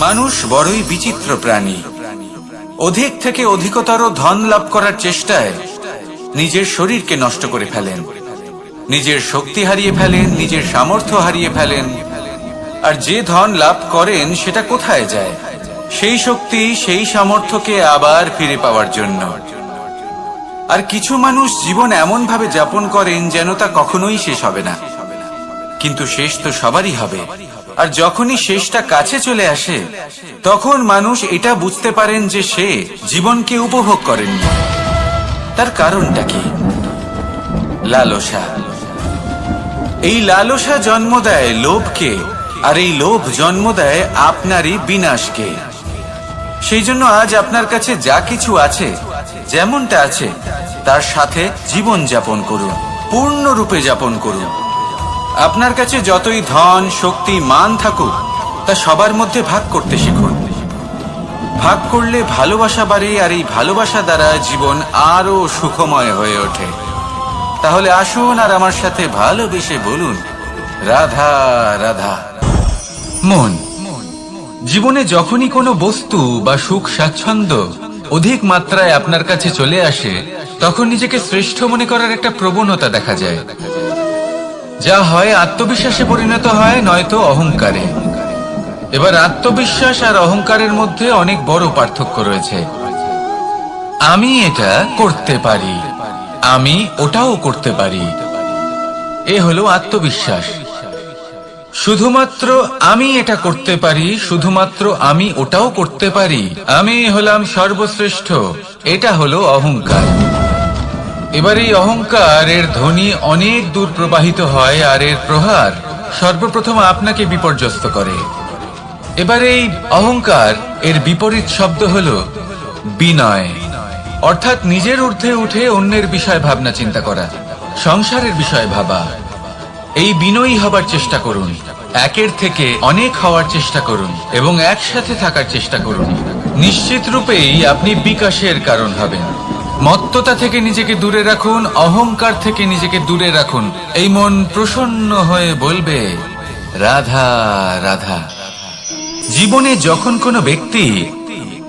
মানুষ বড়ই বিচিত্র প্রাণী। অধিক থেকে অধিকতর ধন লাভ করার চেষ্টায় নিজের শরীরকে নষ্ট করে ফেলেন, নিজের শক্তি হারিয়ে ফেলেন, নিজের সামর্থ্য হারিয়ে ফেলেন। আর যে ধন লাভ করেন সেটা কোথায় যায়? সেই শক্তি, সেই সামর্থ্যকে আবার ফিরে পাওয়ার জন্য। আর কিছু মানুষ জীবন এমন ভাবে যাপন করেন যেন তা কখনোই শেষ হবে না, কিন্তু শেষ তো সবারই হবে। আর যখনই শেষটা কাছে চলে আসে তখন মানুষ এটা বুঝতে পারেন যে সে জীবনকে উপভোগ করেননি। তার কারণটা কি? লালসা। এই লালসা জন্ম দেয় লোভকে, আর এই লোভ জন্ম দেয় আপনারই বিনাশকে। সেই জন্য আজ আপনার কাছে যা কিছু আছে, যেমনটা আছে তার সাথে জীবন যাপন করুন, পূর্ণরূপে যাপন করুন। আপনার কাছে যতই ধন, শক্তি, মান থাকুক, তা সবার মধ্যে ভাগ করতে শিখুন। ভাগ করলে ভালোবাসা বাড়ে, আর এই ভালোবাসা দ্বারা জীবন আরো সুখময় হয়ে ওঠে। তাহলে আসুন আর আমার সাথে ভালোবেসে বলুন, রাধা রাধা। মন। জীবনে যখনই কোনো বস্তু বা সুখ স্বাচ্ছন্দ্য অধিক মাত্রায় আপনার কাছে চলে আসে, তখন নিজেকে শ্রেষ্ঠ মনে করার একটা প্রবণতা দেখা যায়, যা হয় আত্মবিশ্বাসে পরিণত হয়, নয়তো অহংকারে। এবার আত্মবিশ্বাস আর অহংকারের মধ্যে অনেক বড় পার্থক্য রয়েছে। আমি এটা করতে পারি, আমি ওটাও করতে পারি, এ হলো আত্মবিশ্বাস। শুধুমাত্র আমি এটা করতে পারি, শুধুমাত্র আমি ওটাও করতে পারি, আমি হলাম সর্বশ্রেষ্ঠ, এটা হলো অহংকার। এবার এই অহংকার এর ধ্বনি অনেক দূর প্রবাহিত হয়, আর এর প্রহার সর্বপ্রথম আপনাকে বিপর্যস্ত করে। এবার এই অহংকার এর বিপরীত শব্দ হলো বিনয়, অর্থাৎ নিজের ঊর্ধ্বে উঠে অন্যের বিষয় ভাবনা চিন্তা করা, সংসারের বিষয় ভাবা। এই বিনয়ী হবার চেষ্টা করুন, একের থেকে অনেক হওয়ার চেষ্টা করুন এবং একসাথে থাকার চেষ্টা করুন। নিশ্চিত রূপেই আপনি বিকাশের কারণ হবেন। মত্ততা থেকে নিজেকে দূরে রাখুন, অহংকার থেকে নিজেকে দূরে রাখুন। এই মন প্রসন্ন হয়ে বলবে, রাধা রাধা। জীবনে যখন কোনো ব্যক্তি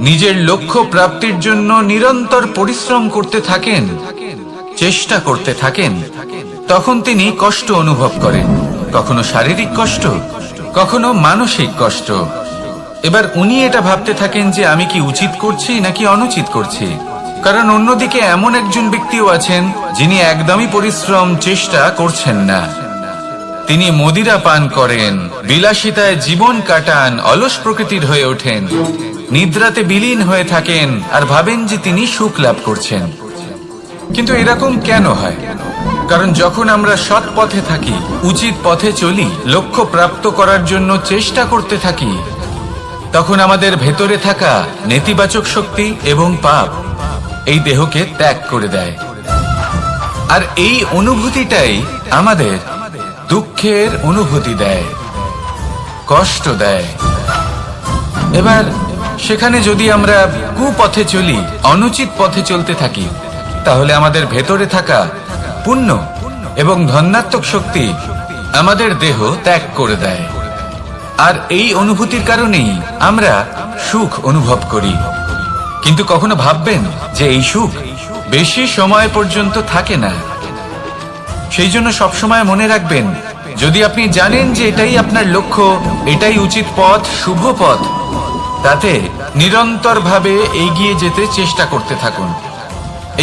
নিজের লক্ষ্য প্রাপ্তির জন্য নিরন্তর পরিশ্রম করতে থাকেন, চেষ্টা করতে থাকেন, তখন তিনি কষ্ট অনুভব করেন, কখনো শারীরিক কষ্ট, কখনো মানসিক কষ্ট। এবার উনি এটা ভাবতে থাকেন যে আমি কি উচিত করছি নাকি অনুচিত করছি। কারণ অন্যদিকে এমন একজন ব্যক্তিও আছেন যিনি একদমই পরিশ্রম, চেষ্টা করছেন না। তিনি মদিরা পান করেন, বিলাসিতায় জীবন কাটান, অলস প্রকৃতির হয়ে ওঠেন, নিদ্রাতে বিলীন হয়ে থাকেন আর ভাবেন যে তিনি সুখ লাভ করছেন। কিন্তু এরকম কেন হয়? কারণ যখন আমরা সৎ পথে থাকি, উচিত পথে চলি, লক্ষ্য প্রাপ্ত করার জন্য চেষ্টা করতে থাকি, তখন আমাদের ভেতরে থাকা নেতিবাচক শক্তি এবং পাপ এই দেহকে ত্যাগ করে দেয়। আর এই অনুভূতিটাই আমাদের দুঃখের অনুভূতি দেয়, কষ্ট দেয়। এবার সেখানে যদি আমরা কুপথে চলি, অনুচিত পথে চলতে থাকি, তাহলে আমাদের ভেতরে থাকা পুণ্য এবং ধনাত্মক শক্তি আমাদের দেহ ত্যাগ করে দেয়। আর এই অনুভূতির কারণেই আমরা সুখ অনুভব করি। কিন্তু কখনো ভাববেন যে এই সুখ বেশি সময় পর্যন্ত থাকে না। সেই জন্য সবসময় মনে রাখবেন, যদি আপনি জানেন যে এটাই আপনার লক্ষ্য, এটাই উচিত পথ, শুভ পথ, তাতে নিরন্তরভাবে এগিয়ে যেতে চেষ্টা করতে থাকুন।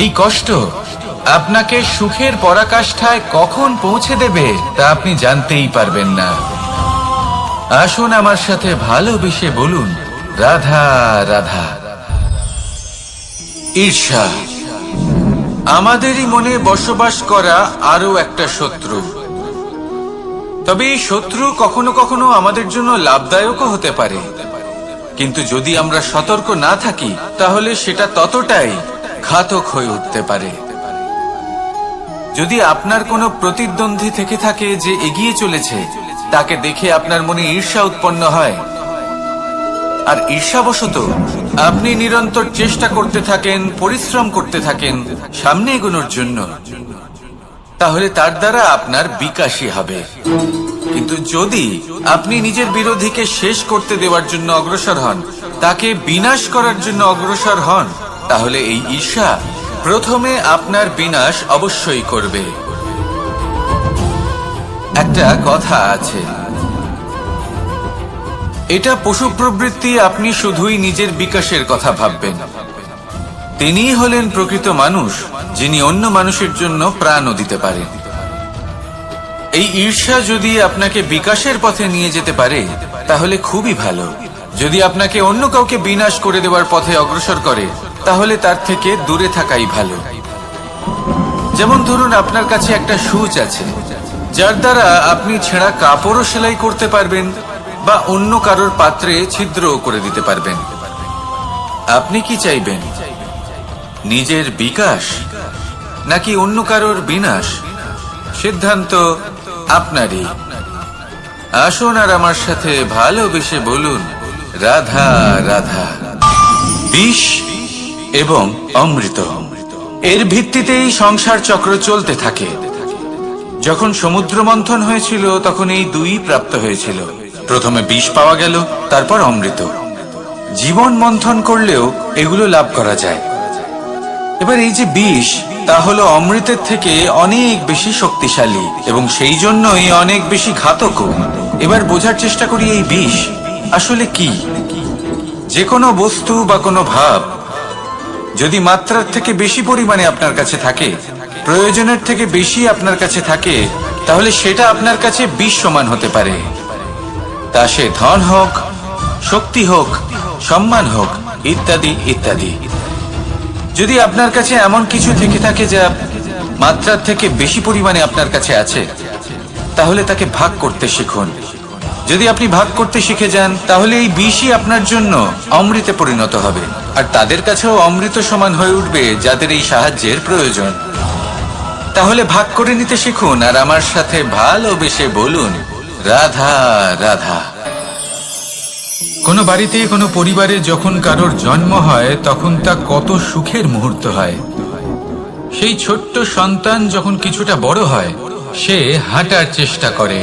এই কষ্ট আপনাকে সুখের পরাকাষ্ঠায় কখন পৌঁছে দেবে তা আপনি জানতেই পারবেন না। আসুন আমার সাথে ভালোবেসে বলুন, রাধা রাধা। ঈর্ষা আমাদেরই মনে বসবাস করা আরো একটা শত্রু। তবে এই শত্রু কখনো কখনো আমাদের জন্য লাভদায়কও হতে পারে, কিন্তু যদি আমরা সতর্ক না থাকি তাহলে সেটা ততটাই ঘাতক হয়ে উঠতে পারে। যদি আপনার কোনো প্রতিদ্বন্দ্বী থেকে থাকে যে এগিয়ে চলেছে, তাকে দেখে আপনার মনে ঈর্ষা উৎপন্ন হয়, আর ঈর্ষাবশত আপনি নিরন্তর চেষ্টা করতে থাকেন, পরিশ্রম করতে থাকেন সামনে এগোনোর জন্য, তাহলে তার দ্বারা আপনার বিকাশই হবে। কিন্তু যদি আপনি নিজের বিরোধীকে শেষ করতে দেওয়ার জন্য অগ্রসর হন, তাকে বিনাশ করার জন্য অগ্রসর হন, তাহলে এই ঈর্ষা প্রথমে আপনার বিনাশ অবশ্যই করবে। একটা কথা আছে, এটা পশু প্রবৃত্তি, আপনি শুধুই নিজের বিকাশের কথা ভাববেন। তিনিই হলেন প্রকৃত মানুষ, যিনি অন্য মানুষের জন্য প্রাণও দিতে পারেন। এই ঈর্ষা যদি আপনাকে বিকাশের পথে নিয়ে যেতে পারে তাহলে খুবই ভালো। যদি আপনাকে অন্য কাউকে বিনাশ করে দেওয়ার পথে অগ্রসর করে তাহলে তার থেকে দূরে থাকাই ভালো। যেমন ধরুন, আপনার কাছে একটা সূচ আছে যার দ্বারা আপনি ছেঁড়া কাপড়ও সেলাই করতে পারবেন বা অন্য কারোর পাত্রে ছিদ্রও করে দিতে পারবেন। আপনি কি চাইবেন, নিজের বিকাশ নাকি অন্য কারোর বিনাশ? সিদ্ধান্ত আপনারই। আসুন আর আমার সাথে ভালোবেসে বলুন, রাধা রাধা। বিষ এবং অমৃত, এর ভিত্তিতেই সংসার চক্র চলতে থাকে। যখন সমুদ্র মন্থন হয়েছিল তখন এই দুই প্রাপ্ত হয়েছিল। প্রথমে বিষ পাওয়া গেল, তারপর অমৃত। জীবন মন্থন করলেও এগুলো লাভ করা যায়। এবার এই যে বিষ, তা হলো অমৃতের থেকে অনেক বেশি শক্তিশালী এবং সেই জন্যই অনেক বেশি ঘাতকও। এবার বোঝার চেষ্টা করি এই বিষ আসলে কি। যে কোনো বস্তু বা কোনো ভাব যদি মাত্রার থেকে বেশি পরিমাণে আপনার কাছে থাকে, প্রয়োজনের থেকে বেশি আপনার কাছে থাকে, তাহলে সেটা আপনার কাছে বিষ সমান হতে পারে। তা সে ধন হোক, শক্তি হোক, সম্মান হোক, ইত্যাদি ইত্যাদি। যদি আপনার কাছে এমন কিছু থেকে থাকে যা মাত্রার থেকে বেশি পরিমাণে আপনার কাছে আছে, তাহলে তাকে ভাগ করতে শিখুন। যদি আপনি ভাগ করতে শিখে যান তাহলে এই বিষই আপনার জন্য অমৃতে পরিণত হবে, আর তাদের কাছেও অমৃত সমান হয়ে উঠবে যাদের এই সাহায্যের প্রয়োজন। তাহলে ভাগ করে নিতে শিখুন আর আমার সাথে ভালোবেসে বলুন, রাধা রাধা। কোনো বাড়িতে, কোনো পরিবারে যখন কারোর জন্ম হয় তখন তা কত সুখের মুহূর্ত হয়। সেই ছোট্ট সন্তান যখন কিছুটা বড় হয়, সে হাঁটার চেষ্টা করে,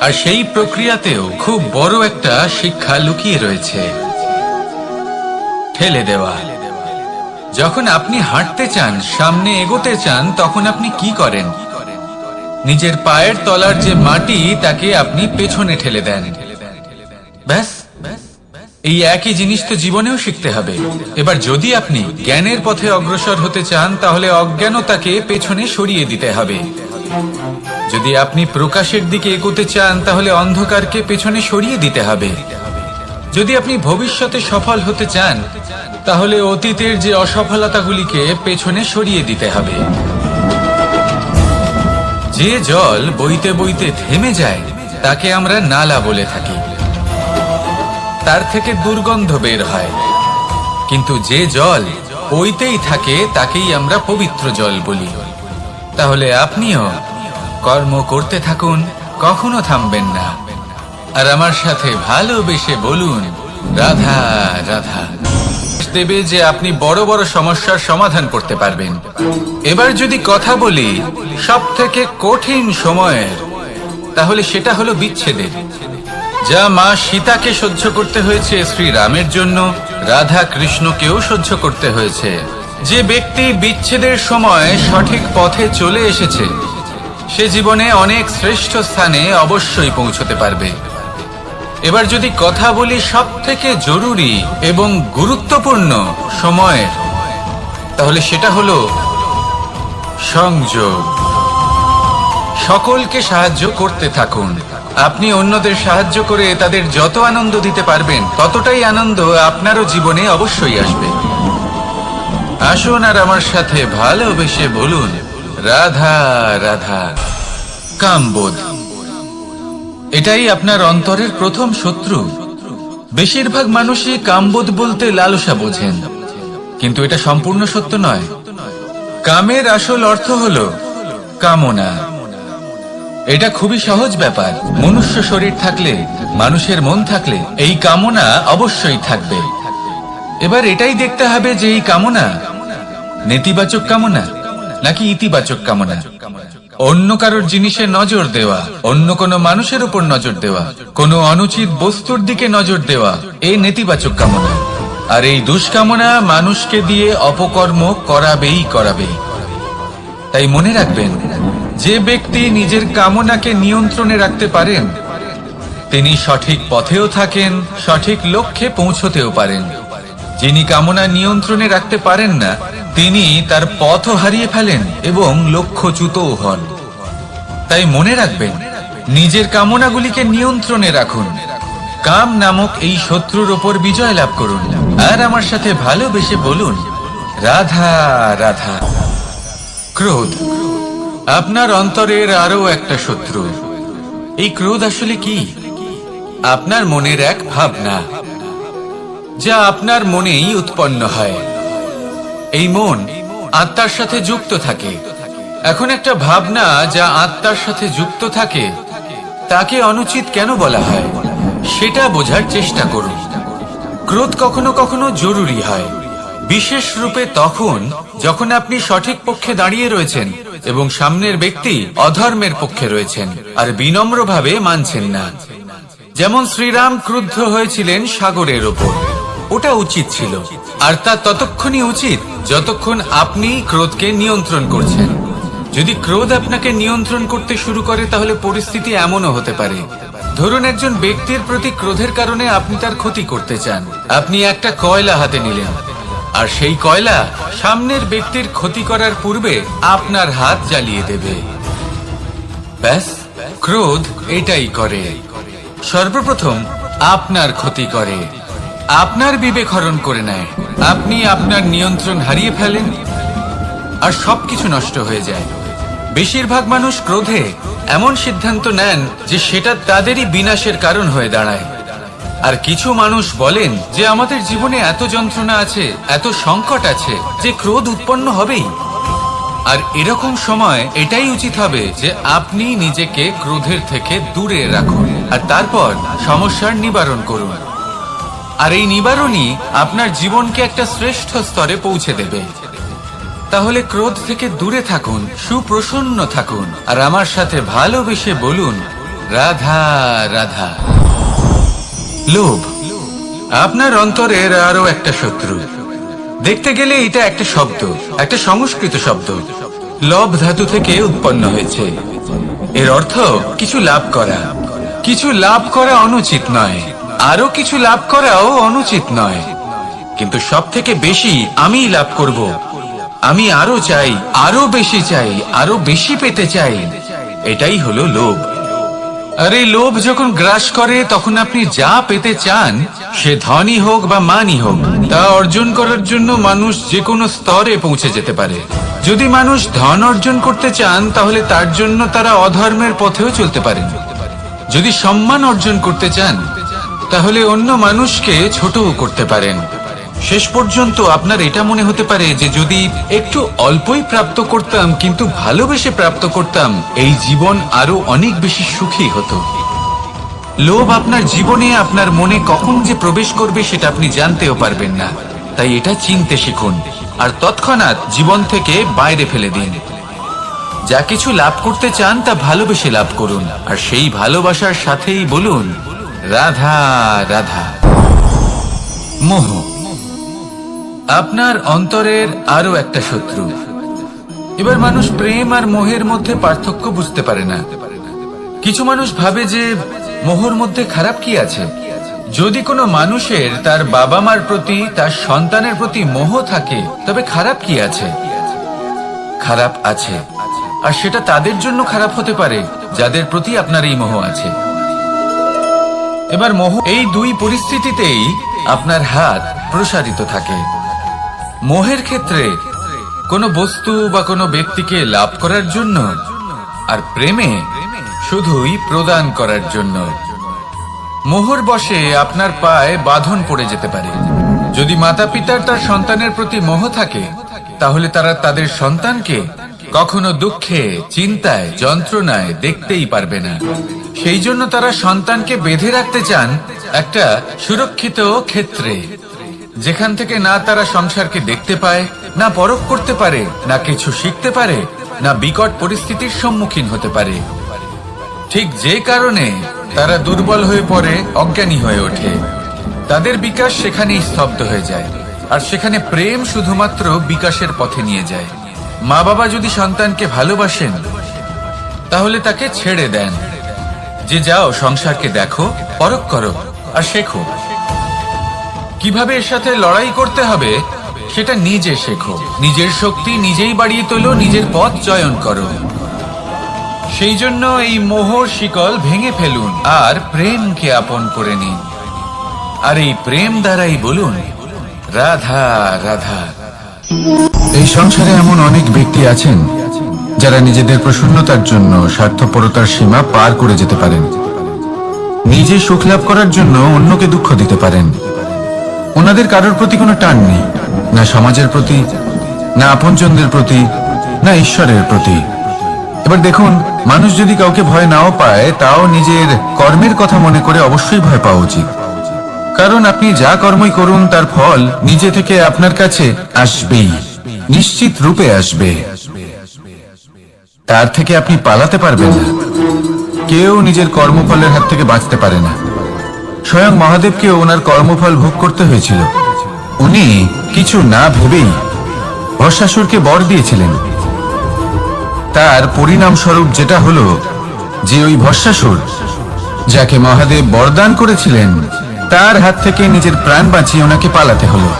আর সেই প্রক্রিয়াতেও খুব বড় একটা শিক্ষা লুকিয়ে রয়েছে, ঠেলে দেওয়া। যখন আপনি হাঁটতে চান, সামনে এগোতে চান, তখন আপনি কি করেন? নিজের পায়ের তলার যে মাটি তাকে আপনি পেছনে ঠেলে দেন। ব্যাস, এই একই জিনিস তো জীবনেও শিখতে হবে। এবার যদি আপনি জ্ঞানের পথে অগ্রসর হতে চান তাহলে অজ্ঞানতাকে পেছনে সরিয়ে দিতে হবে। যদি আপনি প্রকাশের দিকে এগোতে চান তাহলে অন্ধকারকে পেছনে সরিয়ে দিতে হবে। যদি আপনি ভবিষ্যতে সফল হতে চান তাহলে অতীতের যে অসফলতাগুলিকে পেছনে সরিয়ে দিতে হবে। যে জল বইতে বইতে থেমে যায় তাকে আমরা নালা বলে থাকি, তার থেকে দুর্গন্ধ বের হয়। কিন্তু যে জল বইতেই থাকে তাকেই আমরা পবিত্র জল বলি। তাহলে আপনিও কর্ম করতে থাকুন, কখনো থামবেন না, আর আমার সাথে ভালোবেসে বলুন, রাধা রাধা। দেবে যে আপনি বড় বড় সমস্যার সমাধান করতে পারবেন। এবার যদি কথা বলি সব থেকে কঠিন সময়ের, তাহলে সেটা হলো বিচ্ছেদের। যা মা সীতাকে সহ্য করতে হয়েছে শ্রীরামের জন্য, রাধা কৃষ্ণকেও সহ্য করতে হয়েছে। যে ব্যক্তি বিচ্ছেদের সময় সঠিক পথে চলে এসেছে সে জীবনে অনেক শ্রেষ্ঠ স্থানে অবশ্যই পৌঁছতে পারবে। এবার যদি কথা বলি সব থেকে জরুরি এবং গুরুত্বপূর্ণ সময়ের, তাহলে সেটা হলো সংযোগ। সকলকে সাহায্য করতে থাকুন। আপনি অন্যদের সাহায্য করে তাদের যত আনন্দ দিতে পারবেন ততটাই আনন্দ আপনারও জীবনে অবশ্যই আসবে। আসুন আর আমার সাথে ভালোবেসে বলুন, রাধা রাধা। কামবোধ, এটাই আপনার অন্তরের প্রথম শত্রু। বেশিরভাগ মানুষই কামবোধ বলতে লালসা বোঝেন, কিন্তু এটা সম্পূর্ণ সত্য নয়। কামের আসল অর্থ হলো কামনা। এটা খুবই সহজ ব্যাপার। মনুষ্য শরীর থাকলে, মানুষের মন থাকলে এই কামনা অবশ্যই থাকবে। এবার এটাই দেখতে হবে যে এই কামনা নেতিবাচক কামনা নাকি ইতিবাচক কামনা। অন্য কারোর জিনিসে নজর দেওয়া, অন্য কোনো মানুষের উপর নজর দেওয়া, কোনো অনুচিত বস্তুর দিকে নজর দেওয়া, এই নেতিবাচক কামনা। আর এই দুষ্কামনা মানুষকে দিয়ে অপকর্ম করাবেই। তাই মনে রাখবেন, যে ব্যক্তি নিজের কামনাকে নিয়ন্ত্রণে রাখতে পারেন তিনি সঠিক পথেও থাকেন, সঠিক লক্ষ্যে পৌঁছতেও পারেন। যিনি কামনা নিয়ন্ত্রণে রাখতে পারেন না তিনি তার পথও হারিয়ে ফেলেন এবং লক্ষ্যচ্যুতও হন। তাই মনে রাখবেন, নিজের কামনাগুলিকে নিয়ন্ত্রণে রাখুন, কাম নামক এই শত্রুর ওপর বিজয় লাভ করুন, আর আমার সাথে ভালোবেসে বলুন, রাধা রাধা। ক্রোধ আপনার অন্তরের আরো একটা শত্রু। এই ক্রোধ আসলে কি? আপনার মনের এক ভাবনা, যা আপনার মনেই উৎপন্ন হয়। এই মন আত্মার সাথে যুক্ত থাকে। এখন একটা ভাবনা যা আত্মার সাথে যুক্ত থাকে তাকে অনুচিত কেন বলা হয় সেটা বোঝার চেষ্টা করুন। ক্রোধ কখনো কখনো জরুরি হয়, বিশেষ রূপে তখন যখন আপনি সঠিক পক্ষে দাঁড়িয়ে রয়েছেন এবং সামনের ব্যক্তি অধর্মের পক্ষে রয়েছেন আর বিনম্রভাবে মানছেন না। যেমন শ্রীরাম ক্রুদ্ধ হয়েছিলেন সাগরের ওপর, ওটা উচিত ছিল, আর তা ততক্ষণই উচিত যতক্ষণ আপনি ক্রোধকে নিয়ন্ত্রণ করছেন। যদি ক্রোধ আপনাকে নিয়ন্ত্রণ করতে শুরু করে তাহলে পরিস্থিতি এমনও হতে পারে, ধরুন একজন ব্যক্তির প্রতি ক্রোধের কারণে আপনি তার ক্ষতি করতে চান। আপনি একটা কয়লা হাতে নিলেন আর সেই কয়লা সামনের ব্যক্তির ক্ষতি করার পূর্বে আপনার হাত জ্বালিয়ে দেবে। ব্যাস, ক্রোধ এটাই করে, সর্বপ্রথম আপনার ক্ষতি করে, আপনার বিবেক হরণ করে নেয়, আপনি আপনার নিয়ন্ত্রণ হারিয়ে ফেলেন আর সবকিছু নষ্ট হয়ে যায়। বেশিরভাগ মানুষ ক্রোধে এমন সিদ্ধান্ত নেন যে সেটা তাদেরই বিনাশের কারণ হয়ে দাঁড়ায়। আর কিছু মানুষ বলেন যে আমাদের জীবনে এত যন্ত্রণা আছে, এত সংকট আছে যে ক্রোধ উৎপন্ন হবেই। আর এরকম সময় এটাই উচিত হবে যে আপনি নিজেকে ক্রোধের থেকে দূরে রাখুন আর তারপর সমস্যার নিবারণ করুন। আর এই নিবারণই আপনার জীবনকে একটা শ্রেষ্ঠ স্তরে পৌঁছে দেবে। তাহলে ক্রোধ থেকে দূরে থাকুন, সুপ্রসন্ন থাকুন, আর আমার সাথে ভালোবেসে বলুন, রাধা রাধা। লোভ আপনার অন্তরের আরো একটা শত্রু। দেখতে গেলে এটা একটা শব্দ, একটা সংস্কৃত শব্দ, লব ধাতু থেকে উৎপন্ন হয়েছে। এর অর্থ কিছু লাভ করা। কিছু লাভ করা অনুচিত নয়, আরো কিছু লাভ করাও অনুচিত নয়, কিন্তু সব থেকে বেশি আমি লাভ করব, আমি আরো চাই, আরো বেশি চাই, আরো বেশি পেতে চাই, এটাই হলো লোভ। আর এই লোভ যখন গ্রাস করে তখন আপনি যা পেতে চান, সে ধনই হোক বা মানই হোক, তা অর্জন করার জন্য মানুষ যে কোনো স্তরে পৌঁছে যেতে পারে। যদি মানুষ ধন অর্জন করতে চান তাহলে তার জন্য তারা অধর্মের পথেও চলতে পারেন। যদি সম্মান অর্জন করতে চান তাহলে অন্য মানুষকে ছোটও করতে পারেন। শেষ পর্যন্ত আপনার এটা মনে হতে পারে যে যদি একটু অল্পই প্রাপ্ত করতাম কিন্তু ভালোবেসে প্রাপ্ত করতাম, এই জীবন আরো অনেক বেশি সুখী হতো। লোভ আপনার জীবনে, আপনার মনে কখন যে প্রবেশ করবে সেটা আপনি জানতেও পারবেন না। তাই এটা চিনতে শিখুন আর তৎক্ষণাৎ জীবন থেকে বাইরে ফেলে দিন। যা কিছু লাভ করতে চান তা ভালোবেসে লাভ করুন, আর সেই ভালোবাসার সাথেই বলুন, রাধা রাধা। মোহ আপনার অন্তরের আরো একটা শত্রু। এবার মানুষ প্রেম আর মোহের মধ্যে পার্থক্য বুঝতে পারে না। কিছু মানুষ ভাবে যে মোহর মধ্যে খারাপ কি আছে। যদি কোনো মানুষের তার বাবা মার প্রতি, তার সন্তানের প্রতি মোহ থাকে তবে খারাপ কি আছে? খারাপ আছে, আর সেটা তাদের জন্য খারাপ হতে পারে যাদের প্রতি আপনার এই মোহ আছে। এবার মোহ, এই দুই পরিস্থিতিতেই আপনার হাত প্রসারিত থাকে। মোহের ক্ষেত্রে কোনো বস্তু বা কোনো ব্যক্তিকে লাভ করার জন্য, আর প্রেমে শুধুই প্রদান করার জন্য। মোহর বশে আপনার পায়ে বাঁধন পড়ে যেতে পারে। যদি মাতা পিতার তার সন্তানের প্রতি মোহ থাকে তাহলে তারা তাদের সন্তানকে কখনো দুঃখে, চিন্তায়, যন্ত্রণায় দেখতেই পারবে না। সেই জন্য তারা সন্তানকে বেঁধে রাখতে চান একটা সুরক্ষিত ক্ষেত্রে, যেখান থেকে না তারা সংসারকে দেখতে পায়, না পরখ করতে পারে, না কিছু শিখতে পারে, না বিকট পরিস্থিতির সম্মুখীন হতে পারে। ঠিক যে কারণে তারা দুর্বল হয়ে পড়ে, অজ্ঞানী হয়ে ওঠে, তাদের বিকাশ সেখানেই স্তব্ধ হয়ে যায়। আর সেখানে প্রেম শুধুমাত্র বিকাশের পথে নিয়ে যায়। মা বাবা যদি সন্তানকে ভালোবাসেন তাহলে তাকে ছেড়ে দেন যে যাও সংসারকে দেখো, পরখ করো আর শেখো। কিভাবে এর সাথে লড়াই করতে হবে সেটা নিজে শেখো। নিজের শক্তি নিজেই বাড়িয়ে তোলো, নিজের পথ চয়ন করো। সেই জন্য এই মোহর শিকল ভেঙে ফেলুন আর প্রেমকে আপন করে নিন। আর এই প্রেম দ্বারাই বলুন রাধা রাধা। এই সংসারে এমন অনেক ব্যক্তি আছেন যারা নিজেদের প্রসন্নতার জন্য স্বার্থপরতার সীমা পার করে যেতে পারেন। নিজে সুখ লাভ করার জন্য অন্যকে দুঃখ দিতে পারেন। ওনাদের কারোর প্রতি কোনো টান নেই, না সমাজের প্রতি, না আপনজনদের প্রতি, না ঈশ্বরের প্রতি। এবার দেখুন, মানুষ যদি কাউকে ভয় নাও পায়, তাও নিজের কর্মের কথা মনে করে অবশ্যই ভয় পাওয়া উচিত। কারণ আপনি যা কর্মই করুন তার ফল নিজে থেকে আপনার কাছে আসবেই, নিশ্চিত রূপে আসবে। তার থেকে আপনি পালাতে পারবেন না। কেউ নিজের কর্মফলের হাত থেকে বাঁচতে পারে না। স্বয়ং মহাদেবকেও ওনার কর্মফল ভোগ করতে হয়েছিল। উনি কিছু না ভেবেই ভস্মাসুরকে বর দিয়েছিলেন। তার পরিণাম স্বরূপ যেটা হলো যে ওই ভস্মাসুর, যাকে মহাদেব বরদান করেছিলেন, তার হাত থেকে নিজের প্রাণ বাঁচিয়ে ওনাকে পালাতে হলো।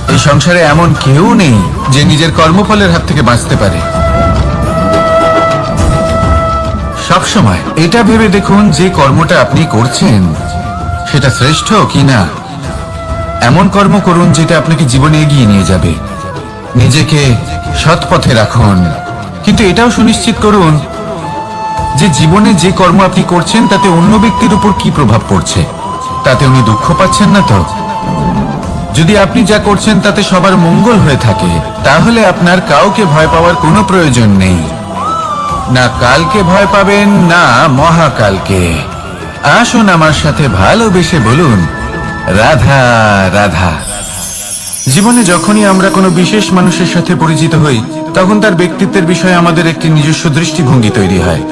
এই সংসারে এমন কেউ নেই যে নিজের কর্মফলের হাত থেকে বাঁচতে পারে। সবসময় এটা ভেবে দেখুন যে কর্মটা আপনি করছেন সেটা শ্রেষ্ঠ কি না। এমন কর্ম করুন যেটা আপনাকে জীবনে এগিয়ে নিয়ে যাবে। নিজেকে সৎ পথে রাখুন, কিন্তু এটাও সুনিশ্চিত করুন যে জীবনে যে কর্ম আপনি করছেন তাতে অন্য ব্যক্তির উপর কি প্রভাব পড়ছে, তাতে উনি দুঃখ পাচ্ছেন না তো। যদি আপনি যা করছেন তাতে সবার মঙ্গল হয়ে থাকে, তাহলে আপনার কাউকে ভয় পাওয়ার কোনো প্রয়োজন নেই। না কালকে ভয় পাবেন, না মহাকালকে। আসুন আমার সাথে ভালোবেসে বলুন রাধা রাধা। জীবনে যখনই আমরা কোনো বিশেষ মানুষের সাথে পরিচিত হই, তখন তার ব্যক্তিত্বের বিষয়ে আমাদের একটি নিজস্ব দৃষ্টিভঙ্গি তৈরি হয়।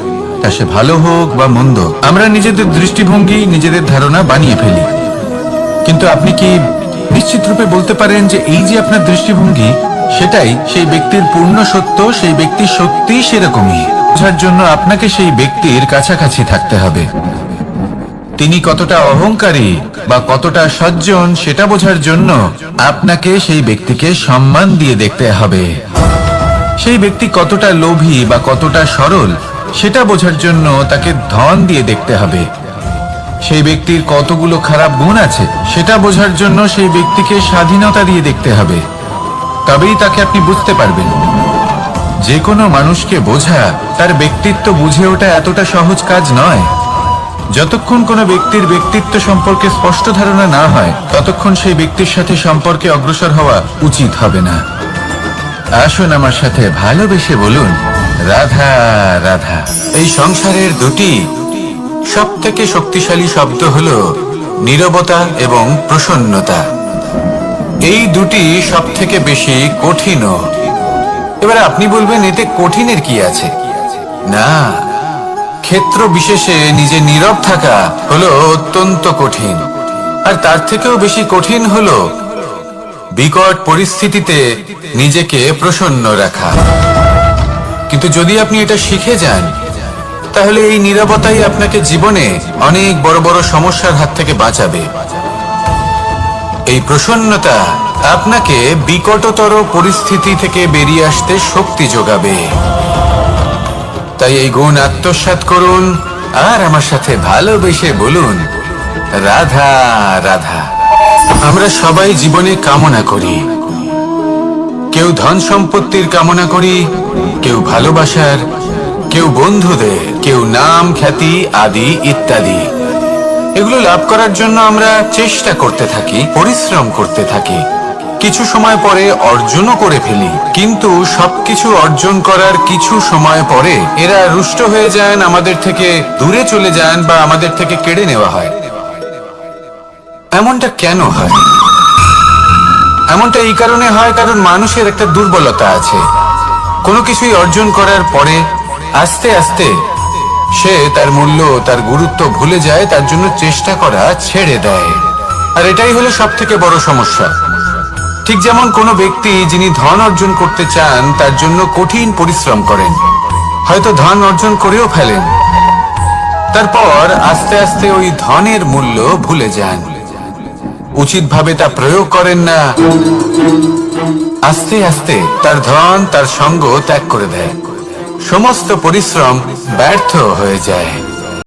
তা সে ভালো হোক বা মন্দ, আমরা নিজেদের দৃষ্টিভঙ্গি, নিজেদের ধারণা বানিয়ে ফেলি। কিন্তু আপনি কি নিশ্চিত রূপে বলতে পারেন যে এই যে আপনার দৃষ্টিভঙ্গি, সেটাই সেই ব্যক্তির পূর্ণ সত্য? সেই ব্যক্তি সত্যি সেরকমই। বোঝার জন্য আপনাকে সেই ব্যক্তির কাছাকাছি থাকতে হবে। তিনি কতটা অহংকারী বা কতটা সজ্জন সেটা বোঝার জন্য আপনাকে সেই ব্যক্তিকে সম্মান দিয়ে দেখতে হবে। সেই ব্যক্তি কতটা লোভী বা কতটা সরল সেটা বোঝার জন্য তাকে ধন দিয়ে দেখতে হবে। সেই ব্যক্তির কতগুলো খারাপ গুণ আছে সেটা বোঝার জন্য সেই ব্যক্তিকে স্বাধীনতা দিয়ে দেখতে হবে। তবেই তাকে আপনি বুঝতে পারবেন। যে কোনো মানুষকে বোঝা, তার ব্যক্তিত্ব বুঝে ওঠা এতটা সহজ কাজ নয়। যতক্ষণ কোনো ব্যক্তির ব্যক্তিত্ব সম্পর্কে স্পষ্ট ধারণা না হয়, ততক্ষণ সেই ব্যক্তির সাথে সম্পর্কে অগ্রসর হওয়া উচিত হবে না। আসুন আমার সাথে ভালোবেসে বলুন রাধা রাধা। এই সংসারের দুটি সব থেকে শক্তিশালী শব্দ হলো নীরবতা এবং প্রসন্নতা। এই দুটি সব থেকে বেশি কঠিনও। এবার আপনি বলবেন এতে কঠিনের কি আছে? না, ক্ষেত্র বিশেষে নিজে নীরব থাকা হলো অত্যন্ত কঠিন। আর তার থেকেও বেশি কঠিন হলো বিকট পরিস্থিতিতে নিজেকে প্রসন্ন রাখা। কিন্তু যদি আপনি এটা শিখে যান, তাহলে এই নীরবতাই আপনাকে জীবনে অনেক বড় বড় সমস্যার হাত থেকে বাঁচাবে। এই প্রসন্নতা আপনাকে বিকটতর পরিস্থিতি থেকে বেরিয়ে আসতে শক্তি যোগাবে। তাই এই গুণ আত্মসাৎ করুন আর আমার সাথে ভালোবেসে বলুন রাধা রাধা। আমরা সবাই জীবনে কামনা করি। কেউ ধন সম্পত্তির কামনা করি, কেউ ভালোবাসার, কেউ বন্ধুদের, কেউ নাম খ্যাতি আদি ইত্যাদি। এগুলো লাভ করার জন্য আমরা চেষ্টা করতে থাকি, পরিশ্রম করতে থাকি। কিছু সময় পরে অর্জনও করে ফেলি, কিন্তু সবকিছু অর্জন করার কিছু সময় পরে এরা রুষ্ট হয়ে যান, আমাদের থেকে দূরে চলে যান বা আমাদের থেকে কেড়ে নেওয়া হয়। এমনটা কেন হয়? এমনটা এই কারণে হয় কারণ মানুষের একটা দুর্বলতা আছে। কোনো কিছুই অর্জন করার পরে আস্তে আস্তে সে তার মূল্য, তার গুরুত্ব ভুলে যায়, তার জন্য চেষ্টা করা ছেড়ে দেয়। আর এটাই হলো সব থেকে বড় সমস্যা। ঠিক যেমন কোনো ব্যক্তি যিনি ধন অর্জন করতে চান তার জন্য কঠিন পরিশ্রম করেন, হয়তো ধন অর্জন করেও ফেলেন, তারপর আস্তে আস্তে ওই ধনের মূল্য ভুলে যান, উচিতভাবে তা প্রয়োগ করেন না, আস্তে আস্তে তার ধন, তার সঙ্গ ত্যাগ করে দেয়, সমস্ত পরিশ্রম ব্যর্থ হয়ে যায়।